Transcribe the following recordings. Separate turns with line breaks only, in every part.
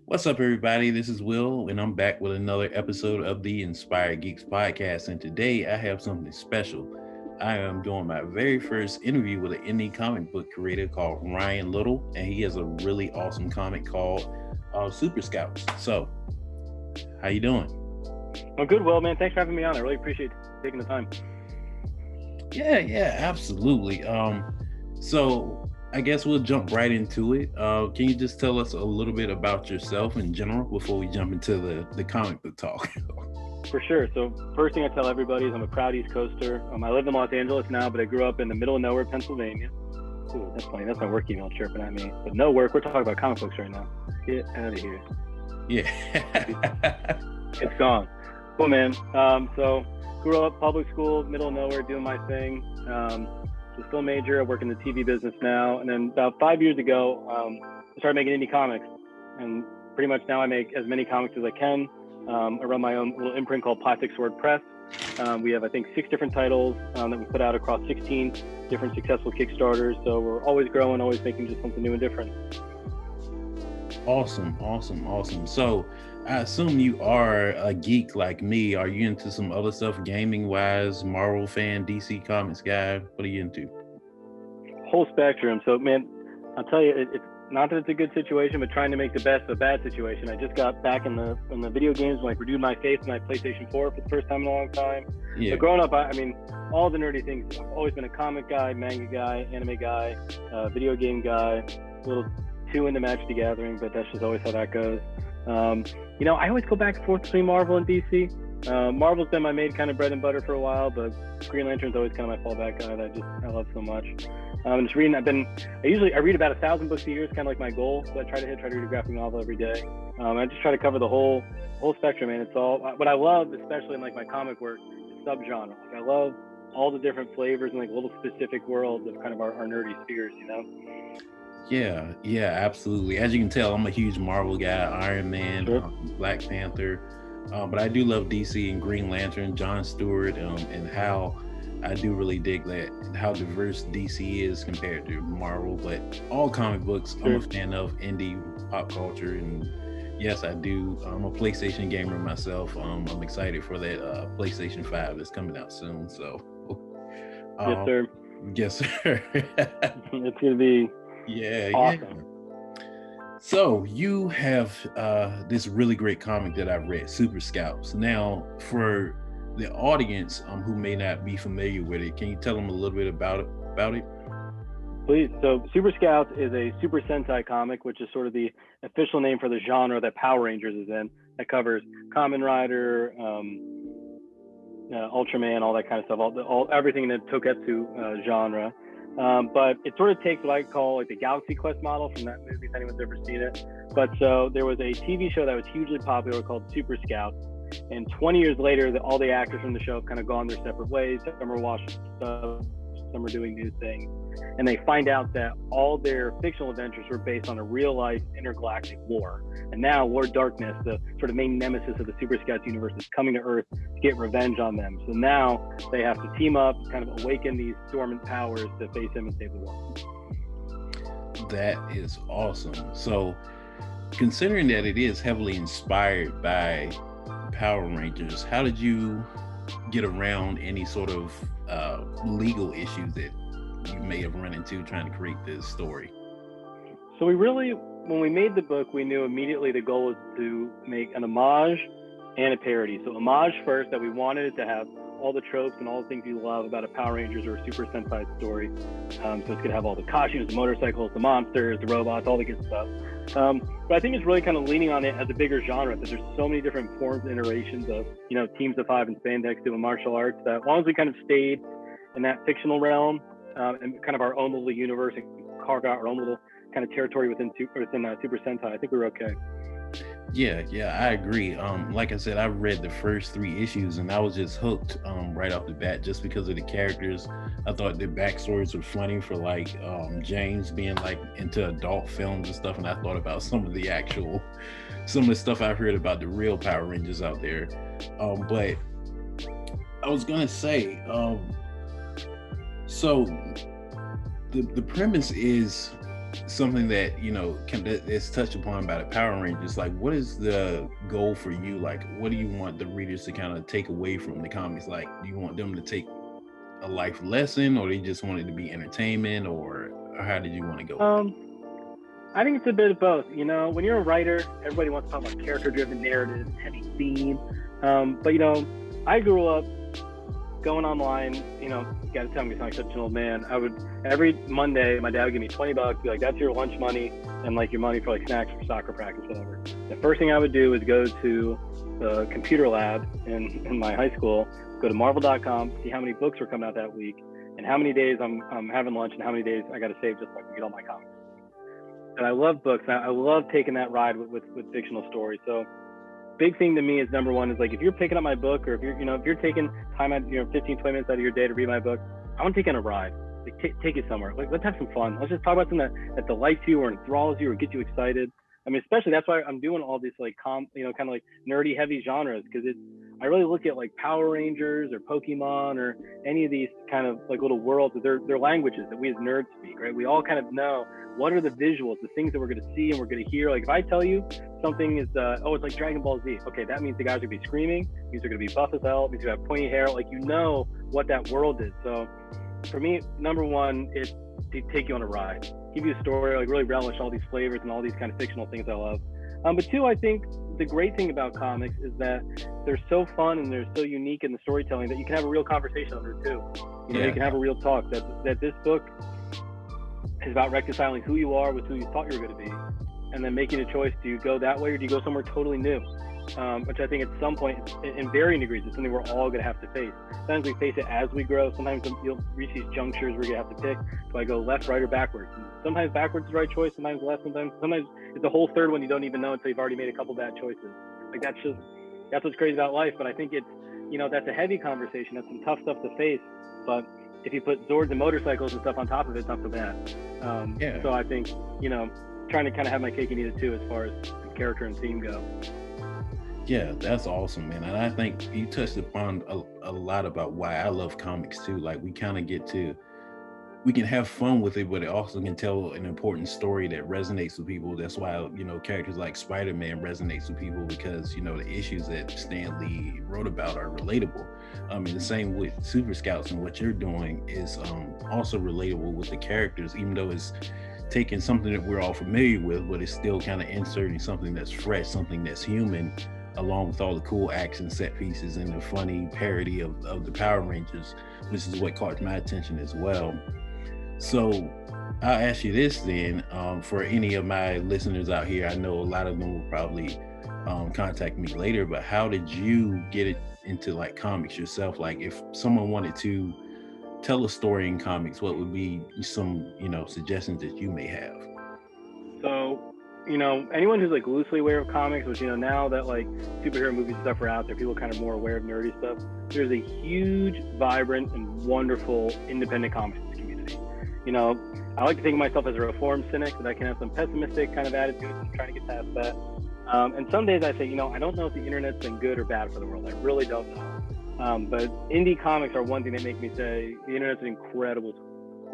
What's up, everybody? This is Will, and I'm back with another episode of the Inspired Geeks podcast. And today I have something special. I am doing my very first interview with an indie comic book creator called Ryan Little, and he has a really awesome comic called Super Scouts. So, how you doing?
I'm good, Will, man. Thanks for having me on. I really appreciate taking the time.
Yeah, absolutely. So I guess we'll jump right into it. Can you just tell us a little bit about yourself in general before we jump into the comic book talk?
For sure. So first thing I tell everybody is I'm a proud East Coaster. I live in Los Angeles now, but I grew up in the middle of nowhere, Pennsylvania. Ooh, that's funny. That's my work email chirping at me. But no work. We're talking about comic books right now. Get out of here.
Yeah.
It's gone. Cool, man. So grew up public school, middle of nowhere, doing my thing. So still a major. I work in the TV business now. And then about 5 years ago, I started making indie comics. And pretty much now I make as many comics as I can. I run my own little imprint called Plastic Sword Press. We have, I think, 6 different titles that we put out across 16 different successful Kickstarters. So we're always growing, always making just something new and different.
Awesome. So I assume you are a geek like me. Are you into some other stuff, gaming wise, Marvel fan, DC Comics guy? What are you into?
Whole spectrum. So, man, I'll tell you, it's not that it's a good situation, but trying to make the best of a bad situation. I just got back in the video games, like renewed my faith in my PlayStation 4 for the first time in a long time.
Yeah.
But growing up, I mean, all the nerdy things. I've always been a comic guy, manga guy, anime guy, video game guy, a little too into Magic the Gathering, but that's just always how that goes. I always go back and forth between Marvel and DC. Marvel's been my main kind of bread and butter for a while, but Green Lantern's always kind of my fallback guy that I love so much. Just reading, I read about 1,000 books a year. It's kind of like my goal. So I try to read a graphic novel every day. I just try to cover the whole spectrum, man. It's all what I love, especially in like my comic work, is subgenre. Like I love all the different flavors and like little specific worlds of kind of our nerdy spheres, you know?
Yeah, absolutely. As you can tell, I'm a huge Marvel guy, Iron Man,
Sure.
Black Panther, but I do love DC and Green Lantern, John Stewart, and how I do really dig that and how diverse DC is compared to Marvel. But all comic books, I'm a fan of indie pop culture, and yes, I do. I'm a PlayStation gamer myself. I'm excited for that PlayStation 5 that's coming out soon. So,
Yes, sir.
Yes, sir.
It's gonna be awesome.
Yeah. So you have this really great comic that I've read, Super Scouts. Now, for the audience who may not be familiar with it, can you tell them a little bit about it?
Please. So Super Scouts is a Super Sentai comic, which is sort of the official name for the genre that Power Rangers is in. That covers Kamen Rider, Ultraman, all that kind of stuff, everything in the Toketsu genre. But it sort of takes what I call like the Galaxy Quest model from that movie, if anyone's ever seen it. But so there was a TV show that was hugely popular called Super Scouts. And 20 years later, all the actors from the show have kind of gone their separate ways. Some are washed up, some are doing new things. And they find out that all their fictional adventures were based on a real-life intergalactic war. And now Lord Darkness, the sort of main nemesis of the Super Scouts universe, is coming to Earth to get revenge on them. So now they have to team up, kind of awaken these dormant powers to face him and save the world.
That is awesome. So, considering that it is heavily inspired by Power Rangers, how did you get around any sort of legal issues that you may have run into trying to create this story?
So when we made the book, we knew immediately the goal was to make an homage and a parody. So homage first, that we wanted it to have all the tropes and all the things you love about a Power Rangers or a Super Sentai story. So it's going to have all the costumes, the motorcycles, the monsters, the robots, all the good stuff. But I think it's really kind of leaning on it as a bigger genre, that there's so many different forms and iterations of, teams of 5 and spandex doing martial arts, that as long as we kind of stayed in that fictional realm and kind of our own little universe and carve out our own little kind of territory within Super Sentai, I think we were okay.
Yeah, I agree. Like I said, I read the first 3 issues and I was just hooked right off the bat just because of the characters. I thought the backstories were funny for like James being like into adult films and stuff, and I thought about some of the stuff I've heard about the real Power Rangers out there. But I was gonna say, so the premise is something that that is touched upon by the Power Rangers. Like, what is the goal for you? Like, what do you want the readers to kind of take away from the comics? Like, do you want them to take a life lesson, or they just want it to be entertainment, or how did you want to go with it?
I think it's a bit of both. When you're a writer, everybody wants to talk about character-driven narratives, heavy theme. But I grew up going online. You gotta tell me, I sound like such an old man. I would every Monday, my dad would give me $20, be like, "That's your lunch money and like your money for like snacks for soccer practice, whatever." The first thing I would do is go to the computer lab in my high school, go to Marvel.com, see how many books were coming out that week, and how many days I'm having lunch, and how many days I got to save just so I can get all my comics. And I love books. I love taking that ride with fictional stories. So big thing to me is, number one, is like, if you're picking up my book, or if you're taking time out, 15, 20 minutes out of your day to read my book, I want to take you on a ride. Like, take it somewhere. Like, let's have some fun. Let's just talk about something that delights you or enthralls you or gets you excited. I mean, especially that's why I'm doing all these like kind of like nerdy heavy genres, because I really look at like Power Rangers or Pokemon or any of these kind of like little worlds. They're languages that we as nerds speak, right? We all kind of know what are the visuals, the things that we're going to see and we're going to hear. Like, if I tell you something is, it's like Dragon Ball Z. Okay, that means the guys are going to be screaming. Means they're going to be buff as hell. Means they're going to have pointy hair. Like, what that world is. So for me, number one is to take you on a ride, give you a story, like really relish all these flavors and all these kind of fictional things I love. But two, I think the great thing about comics is that they're so fun and they're so unique in the storytelling that you can have a real conversation under it too. You can have a real talk. That this book is about reconciling who you are with who you thought you were going to be, and then making a choice. Do you go that way, or do you go somewhere totally new? Which I think at some point, in varying degrees, is something we're all going to have to face. Sometimes we face it as we grow. Sometimes you'll reach these junctures where you have to pick. Do I go left, right, or backwards? And sometimes backwards is the right choice. Sometimes left. Sometimes it's a whole third one you don't even know until you've already made a couple bad choices. Like, that's what's crazy about life. But I think it's that's a heavy conversation. That's some tough stuff to face. But if you put Zords and motorcycles and stuff on top of it, it's not so bad. So I think trying to kind of have my cake and eat it too, as far as the character and theme go.
Yeah, that's awesome, man. And I think you touched upon a lot about why I love comics too. Like, we kind of we can have fun with it, but it also can tell an important story that resonates with people. That's why, characters like Spider-Man resonates with people, because, the issues that Stan Lee wrote about are relatable. And the same with Super Scouts, and what you're doing is also relatable with the characters, even though it's taking something that we're all familiar with, but it's still kind of inserting something that's fresh, something that's human, along with all the cool action set pieces and the funny parody of the Power Rangers, which is what caught my attention as well. So I'll ask you this then, for any of my listeners out here, I know a lot of them will probably contact me later, but how did you get it into like comics yourself? Like, if someone wanted to tell a story in comics, what would be some, suggestions that you may have?
So, anyone who's like loosely aware of comics, which, now that like superhero movies and stuff are out there, people are kind of more aware of nerdy stuff. There's a huge, vibrant, and wonderful independent comics community. I like to think of myself as a reformed cynic, that I can have some pessimistic kind of attitudes and trying to get past that. And some days I say, I don't know if the internet's been good or bad for the world. I really don't know. But indie comics are one thing that make me say the internet's an incredible tool.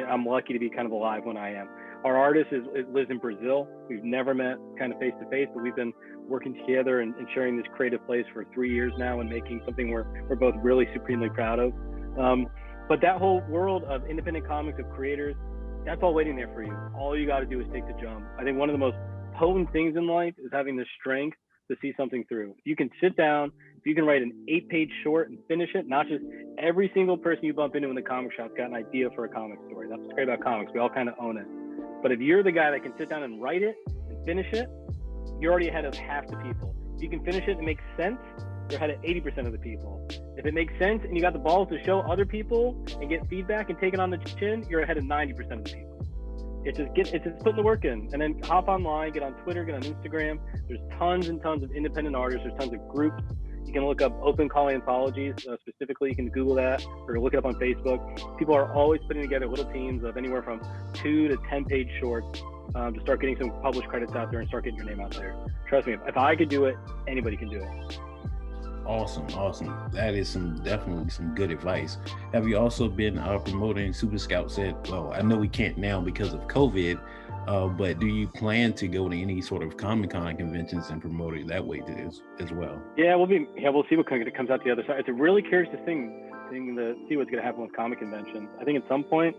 I'm lucky to be kind of alive when I am. Our artist lives in Brazil. We've never met kind of face to face, but we've been working together and sharing this creative place for 3 years now, and making something we're both really supremely proud of. But that whole world of independent comics, of creators, that's all waiting there for you. All you got to do is take the jump. I think one of the most potent things in life is having the strength to see something through. If you can sit down, if you can write an 8-page short and finish it, not just every single person you bump into in the comic shop's got an idea for a comic story. That's what's great about comics. We all kind of own it. But if you're the guy that can sit down and write it and finish it, you're already ahead of half the people. If you can finish it and make sense, you're ahead of 80% of the people. If it makes sense and you got the balls to show other people and get feedback and take it on the chin, you're ahead of 90% of the people. It's just putting the work in, and then hop online, get on Twitter, get on Instagram. There's tons and tons of independent artists. There's tons of groups. You can look up Open Calling Anthologies, specifically. You can Google that or look it up on Facebook. People are always putting together little teams of anywhere from 2 to 10-page shorts to start getting some published credits out there and start getting your name out there. Trust me, if I could do it, anybody can do it.
Awesome. That is definitely some good advice. Have you also been promoting Super Scouts at? Well, I know we can't now because of COVID, but do you plan to go to any sort of Comic Con conventions and promote it that way as well?
Yeah, we'll see what comes out the other side. It's a really curious thing to see what's going to happen with comic conventions. I think at some point,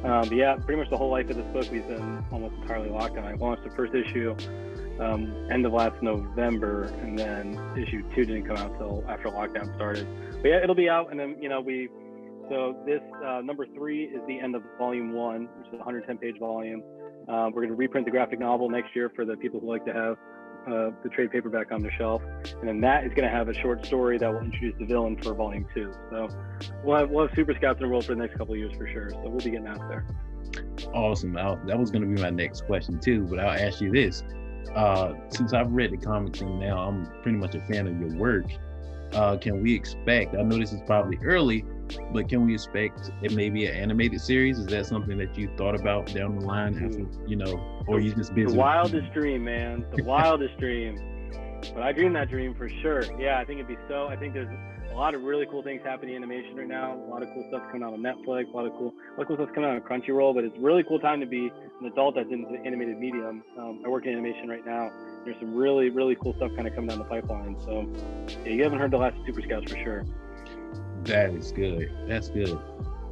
but yeah, pretty much the whole life of this book we've been almost entirely locked down. I launched the first issue end of last November, and then issue 2 didn't come out till after lockdown started. But yeah, it'll be out, and then so this number 3 is the end of volume 1, which is a 110-page volume. We're going to reprint the graphic novel next year for the people who like to have the trade paperback on their shelf, and then that is going to have a short story that will introduce the villain for volume 2. So we'll have Super Scouts in the world for the next couple of years for sure. So we'll be getting out there.
Awesome. That was going to be my next question too, but I'll ask you this. Since I've read the comics and now I'm pretty much a fan of your work, can we expect, I know this is probably early, but can we expect it maybe an animated series? Is that something that you thought about down the line after, or you just busy?
The wildest dream, man. The wildest dream. But I dream that dream for sure. Yeah, I think there's a lot of really cool things happening in animation right now. A lot of cool stuff coming out on Netflix, a lot of cool stuff coming out on Crunchyroll, but it's a really cool time to be an adult that's into the animated medium. I work in animation right now. There's some really, really cool stuff kind of coming down the pipeline. So yeah, you haven't heard the last Super Scouts for sure.
That is good. That's good.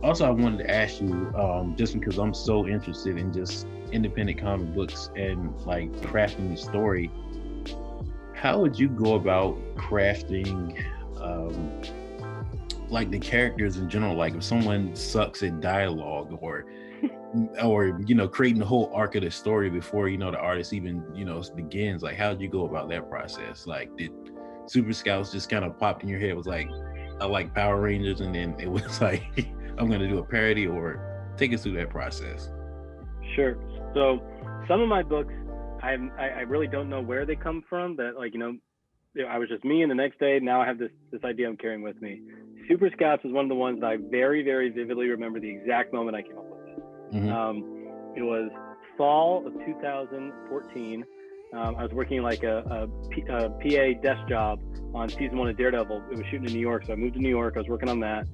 Also, I wanted to ask you, just because I'm so interested in just independent comic books and like crafting the story, how would you go about crafting like the characters in general? Like if someone sucks at dialogue or creating the whole arc of the story before the artist even begins, like how did you go about that process? Like did Super Scouts just kind of popped in your head, was like, I like Power Rangers, and then it was like I'm gonna do a parody? Or take us through that process.
Sure. So some of my books, I really don't know where they come from. That I was just me, and the next day now I have this idea I'm carrying with me. Super Scouts is one of the ones that I very, very vividly remember the exact moment I came up with it. Mm-hmm. It was fall of 2014. I was working like a PA desk job on season 1 of Daredevil. It was shooting in New York, so I moved to New York. I was working on that.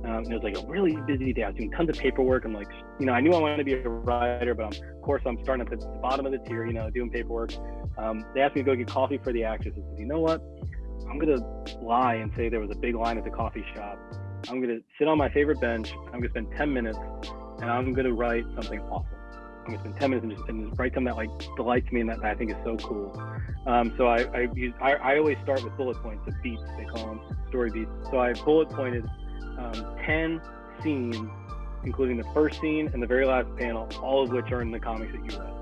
And it was like a really busy day. I was doing tons of paperwork. I'm like, I knew I wanted to be a writer, but of course I'm starting at the bottom of the tier, doing paperwork. They asked me to go get coffee for the actors. I said, you know what? I'm going to lie and say there was a big line at the coffee shop. I'm going to sit on my favorite bench. I'm going to spend 10 minutes, and I'm going to write something awful. I'm going to spend 10 minutes and just write something that like delights me and that I think is so cool. So I always start with bullet points, the beats, they call them, story beats. So I bullet pointed 10 scenes, including the first scene and the very last panel, all of which are in the comics that you read.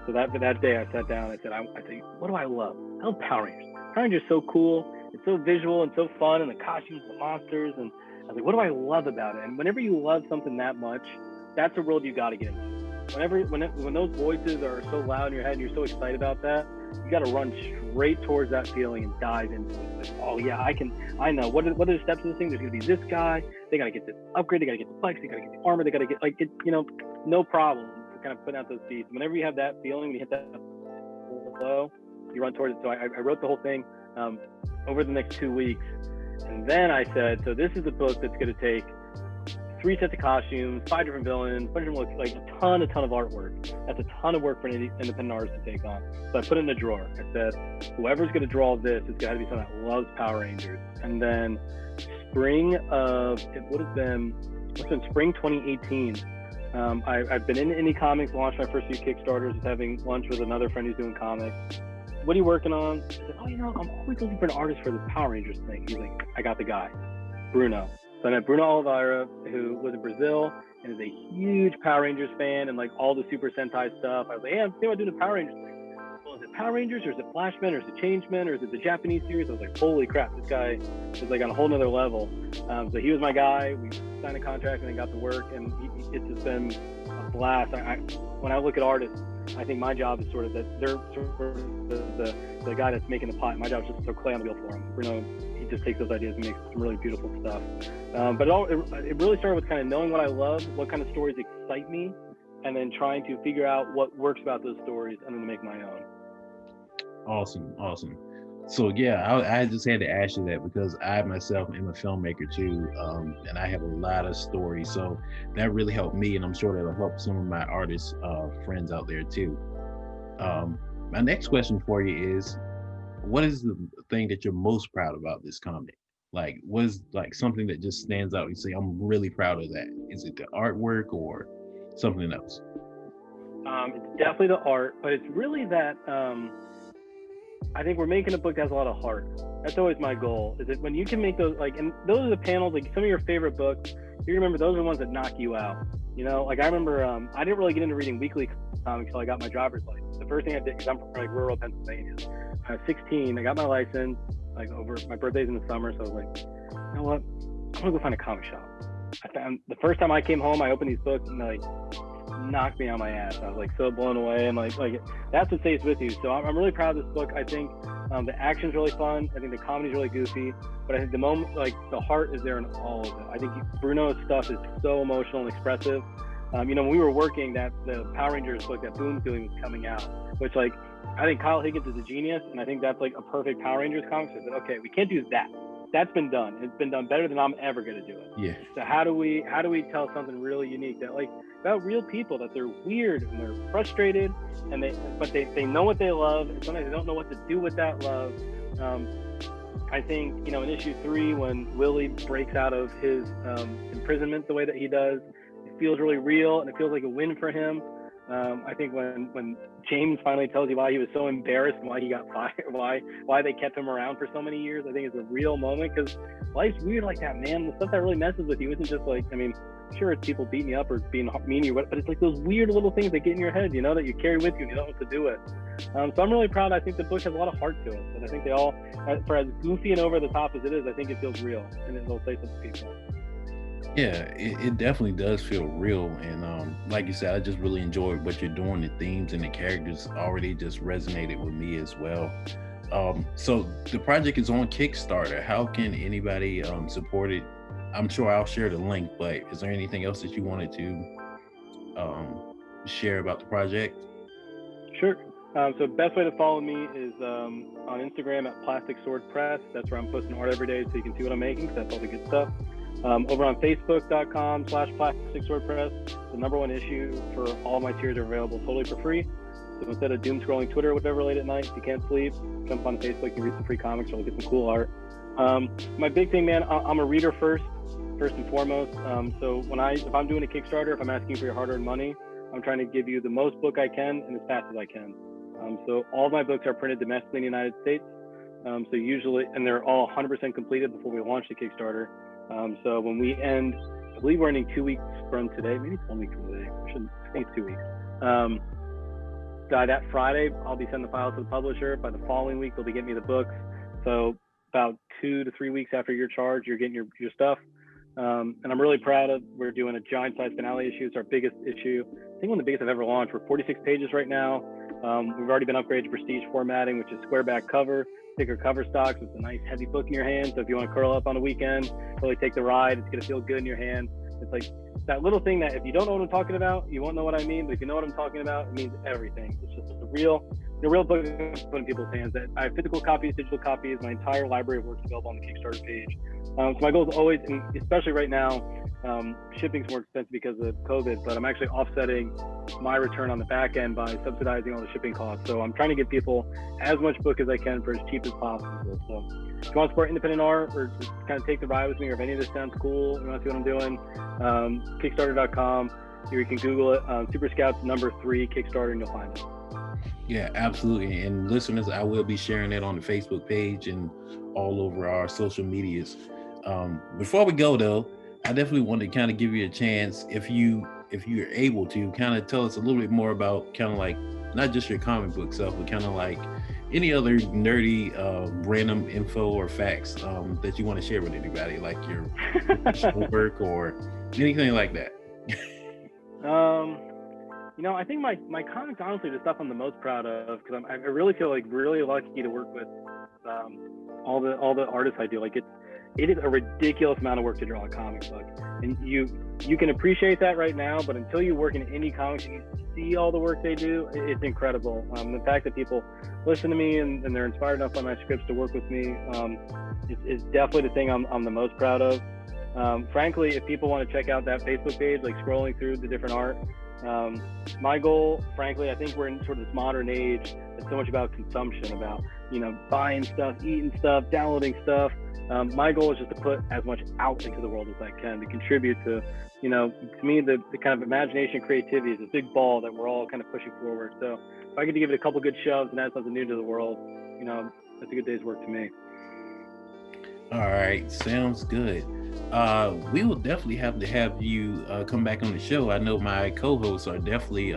So that day I sat down and I said, what do I love? I love Power Rangers. Power Rangers are so cool. It's so visual and so fun, and the costumes, the monsters, and I was like, what do I love about it? And whenever you love something that much, that's a world you got to get into. When those voices are so loud in your head and you're so excited about that, you got to run straight towards that feeling and dive into it. Like, oh yeah, I know. What are the steps of this thing? There's going to be this guy. They got to get this upgrade. They got to get the bikes. They got to get the armor. They got to get no problem. Kind of putting out those beats. Whenever you have that feeling, you hit that flow, you run towards it. So I wrote the whole thing over the next 2 weeks. And then I said, so this is a book that's going to take 3 sets of costumes, 5 different villains, like a ton of artwork. That's a ton of work for an independent artist to take on. So I put it in a drawer. I said, whoever's going to draw this is going to be someone that loves Power Rangers. And then spring 2018. I've been in indie comics, launched my first few Kickstarters, was having lunch with another friend who's doing comics. What are you working on? I said, I'm always looking for an artist for this Power Rangers thing. He's like, I got the guy, Bruno. So I met Bruno Oliveira, who was in Brazil and is a huge Power Rangers fan and like all the Super Sentai stuff. I was like, hey, I'm thinking about doing a Power Rangers thing. Well, is it Power Rangers, or is it Flashman, or is it Changeman, or is it the Japanese series? I was like, holy crap, this guy is like on a whole nother level. So he was my guy. We signed a contract and then got to work, and it's just been a blast. When I look at artists, I think my job is sort of that they're sort of the guy that's making the pot. My job is just to throw clay on the wheel for him. Bruno, he just takes those ideas and makes some really beautiful stuff. But it really started with kind of knowing what I love, what kind of stories excite me, and then trying to figure out what works about those stories and then to make my own.
Awesome. So yeah, I just had to ask you that because I myself am a filmmaker too, and I have a lot of stories. So that really helped me, and I'm sure that'll help some of my artist friends out there too. My next question for you is, what is the thing that you're most proud about this comic? Like, what is like something that just stands out? You say, I'm really proud of that. Is it the artwork or something else?
It's definitely the art, but it's really that I think we're making a book that has a lot of heart. That's always my goal. Is that when you can make those like, and those are the panels like some of your favorite books. You remember those are the ones that knock you out. You know, like I remember I didn't really get into reading weekly comics until I got my driver's license. The first thing I did, because I'm from like rural Pennsylvania, I was 16. I got my license. Like over my birthday's in the summer, so I was like, you know what? I'm gonna go find a comic shop. I found the first time I came home, I opened these books and like knocked me on my ass. I was like so blown away, and like that's what stays with you. So I'm really proud of this book. I think the action's really fun. I think the comedy's really goofy, but I think the moment, like the heart is there in all of it. I think Bruno's stuff is so emotional and expressive. You know, when we were working, that the Power Rangers book that Boone's doing was coming out, which like I think Kyle Higgins is a genius, and I think that's like a perfect Power Rangers comic. So I said, okay, we can't do that. That's been done. It's been done better than I'm ever gonna do it.
Yeah.
So how do we tell something really unique that like about real people, that they're weird and they're frustrated and they know what they love, and sometimes they don't know what to do with that love. I think, you know, in issue 3 when Willie breaks out of his imprisonment the way that he does, it feels really real and it feels like a win for him. I think when James finally tells you why he was so embarrassed and why he got fired, why they kept him around for so many years, I think it's a real moment, because life's weird like that, man. The stuff that really messes with you isn't just like, I mean, sure, it's people beating you up or being mean to you, but it's like those weird little things that get in your head, you know, that you carry with you and you don't know what to do with. So I'm really proud. I think the book has a lot of heart to it, and I think they all, for as goofy and over the top as it is, I think it feels real and it'll say something to people.
Yeah, it definitely does feel real. And like you said, I just really enjoyed what you're doing. The themes and the characters already just resonated with me as well. So the project is on Kickstarter. How can anybody support it? I'm sure I'll share the link, but is there anything else that you wanted to share about the project?
Sure. So best way to follow me is on Instagram at Plastic Sword Press. That's where I'm posting art every day, so you can see what I'm making. That's all the good stuff. Over on Facebook.com/Plastic Sword Press, the #1 issue for all my tiers are available totally for free. So instead of doom scrolling Twitter or whatever late at night, if you can't sleep, jump on Facebook and read some free comics or look at some cool art. My big thing, man, I'm a reader first and foremost. So if I'm doing a Kickstarter, if I'm asking for your hard-earned money, I'm trying to give you the most book I can and as fast as I can. So all of my books are printed domestically in the United States. So usually, and they're all 100% completed before we launch the Kickstarter. So when we end, I believe we're ending 2 weeks from today. Maybe it's 1 week from today. I think it's 2 weeks. By that Friday, I'll be sending the files to the publisher. By the following week, they'll be getting me the books. So about 2 to 3 weeks after your charge, you're getting your stuff. And I'm really proud of, we're doing a giant size finale issue. It's our biggest issue. I think one of the biggest I've ever launched. We're 46 pages right now. We've already been upgraded to prestige formatting, which is square back cover, thicker cover stocks. It's a nice heavy book in your hand. So if you want to curl up on a weekend, really take the ride, it's going to feel good in your hand. It's like that little thing that if you don't know what I'm talking about, you won't know what I mean. But if you know what I'm talking about, it means everything. It's just a real book I'm putting in people's hands. That I have physical copies, digital copies, my entire library of works available on the Kickstarter page. So my goal is always, and especially right now, shipping's more expensive because of COVID, but I'm actually offsetting my return on the back end by subsidizing all the shipping costs. So I'm trying to give people as much book as I can for as cheap as possible. So if you want to support independent art or just kind of take the ride with me, or if any of this sounds cool, you want to see what I'm doing, Kickstarter.com, or you can Google it, Super Scouts #3 Kickstarter, and you'll find it.
Yeah, absolutely. And listeners, I will be sharing that on the Facebook page and all over our social medias. Before we go though, I definitely want to kind of give you a chance, if you're able to kind of tell us a little bit more about kind of like not just your comic book stuff, but kind of like any other nerdy random info or facts that you want to share with anybody, like your professional work or anything like that.
You know, I think my comics, honestly, the stuff I'm the most proud of, because I really feel like really lucky to work with all the artists I do. Like it is a ridiculous amount of work to draw a comic book, and you can appreciate that right now, but until you work in indie comics and you see all the work they do, it's incredible. The fact that people listen to me and they're inspired enough by my scripts to work with me is definitely the thing I'm the most proud of. Frankly, if people want to check out that Facebook page, like scrolling through the different art, my goal, frankly, I think we're in sort of this modern age. It's so much about consumption, about, buying stuff, eating stuff, downloading stuff. My goal is just to put as much out into the world as I can to contribute to, to me, the kind of imagination, creativity is a big ball that we're all kind of pushing forward. So if I get to give it a couple good shoves and add something new to the world, that's a good day's work to me.
All right, sounds good. We will definitely have you come back on the show. I know my co-hosts are definitely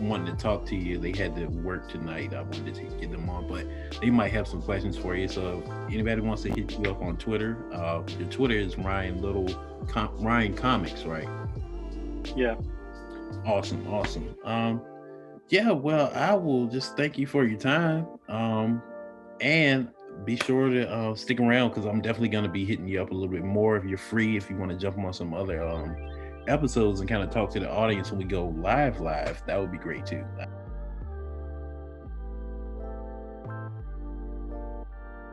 wanting to talk to you. They had to work tonight. I wanted to get them on, but they might have some questions for you. So if anybody wants to hit you up on Twitter, your Twitter is Ryan Comics, right?
Yeah.
Awesome. Yeah, well, I will just thank you for your time. And be sure to stick around, because I'm definitely going to be hitting you up a little bit more if you're free, if you want to jump on some other episodes and kind of talk to the audience when we go live. That would be great too.